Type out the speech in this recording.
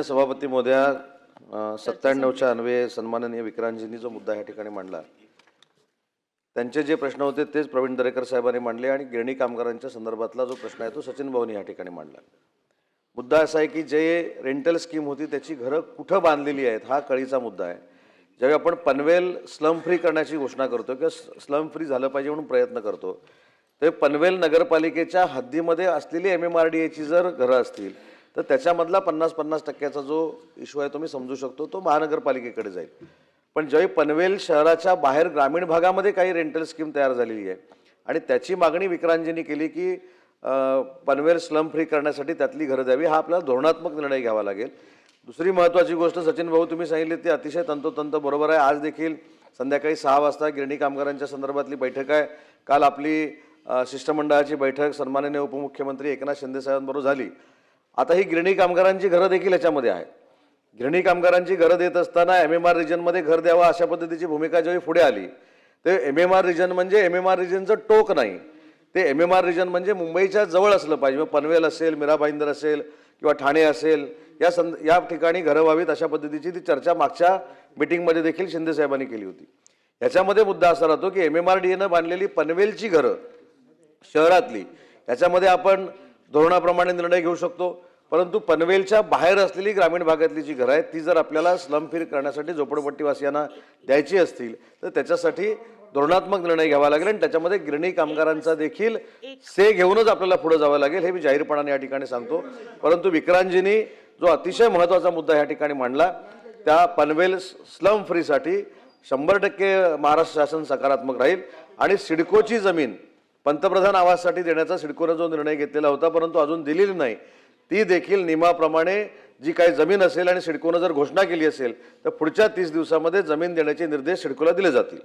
सभापती महोदया, 97च्या अन्वये सन्माननीय विक्रांतजींनी जो मुद्दा या ठिकाणी मांडला, त्यांचे जे प्रश्न होते तेच प्रवीण दरेकर साहेबांनी मांडले आणि गिरणी कामगारांच्या संदर्भातला जो प्रश्न आहे तो सचिन भाऊंनी या ठिकाणी मांडला। मुद्दा असा आहे की जे रेंटल स्कीम होती त्याची घरं कुठं बांधलेली आहेत हा कळीचा मुद्दा आहे। ज्यावेळी आपण पनवेल स्लम फ्री करण्याची घोषणा करतो किंवा स्लम फ्री झालं पाहिजे म्हणून प्रयत्न करतो, ते पनवेल नगरपालिकेच्या हद्दीमध्ये असलेली MMRDAची जर घरं असतील तर त्याच्यामधला 50-50% जो इश्यू आहे तो मी समजू शकतो, तो महानगरपालिकेकडे जाईल। पण ज्यावेळी पनवेल शहराच्या बाहेर ग्रामीण भागामध्ये काही रेंटल स्कीम तयार झालेली आहे आणि त्याची मागणी विक्रांतजींनी केली की पनवेल स्लम फ्री करण्यासाठी त्यातली घरं द्यावी, हा आपल्याला धोरणात्मक निर्णय घ्यावा लागेल। दुसरी महत्त्वाची गोष्ट सचिन भाऊ तुम्ही सांगितली ती अतिशय तंतोतंत बरोबर आहे। आज देखील संध्याकाळी 6 वाजता गिरणी कामगारांच्या संदर्भातली बैठक आहे। काल आपली शिष्टमंडळाची बैठक सन्माननीय उपमुख्यमंत्री एकनाथ शिंदे साहेबांबरोबर झाली। आता ही गिरणी कामगारांची घरं देखील याच्यामध्ये आहेत। गिरणी कामगारांची घरं देत असताना MMR रिजनमध्ये घर द्यावा अशा पद्धतीची भूमिका जेव्हा पुढे आली, ते MMR रिजन म्हणजे MMR रिजनचं टोक नाही, ते MMR रिजन म्हणजे मुंबईच्या जवळ असलं पाहिजे। मग पनवेल असेल, मीरा भाईंदर असेल किंवा ठाणे असेल, या ठिकाणी घरं व्हावीत अशा पद्धतीची ती चर्चा मागच्या मीटिंगमध्ये देखील शिंदे साहेबांनी केली होती। याच्यामध्ये मुद्दा असा राहतो की MMRDAनं बांधलेली पनवेलची घरं शहरातली, याच्यामध्ये आपण धोरणाप्रमाणे निर्णय घेऊ शकतो, परंतु पनवेलच्या बाहेर असलेली ग्रामीण भागातली जी घरं आहेत ती जर आपल्याला स्लम फ्री करण्यासाठी झोपडपट्टीवासियांना द्यायची असतील तर त्याच्यासाठी धोरणात्मक निर्णय घ्यावा लागेल आणि त्याच्यामध्ये गिरणी कामगारांचा देखील से घेऊनच आपल्याला पुढे जावं लागेल, हे मी जाहीरपणाने या ठिकाणी सांगतो। परंतु विक्रांतजींनी जो अतिशय महत्त्वाचा मुद्दा या ठिकाणी मांडला, त्या पनवेल स्लम फ्रीसाठी 100% महाराष्ट्र शासन सकारात्मक राहील आणि सिडकोची जमीन पंतप्रधान आवाससाठी देण्याचा सिडकोने जो निर्णय घेतलेला होता परंतु अजून दिलेली नाही, ती देखील नियमाप्रमाणे जी काही जमीन असेल आणि सिडकोने जर घोषणा केली असेल तर पुढच्या 30 दिवसामध्ये जमीन देण्याचे निर्देश सिडकोला दिले जातील।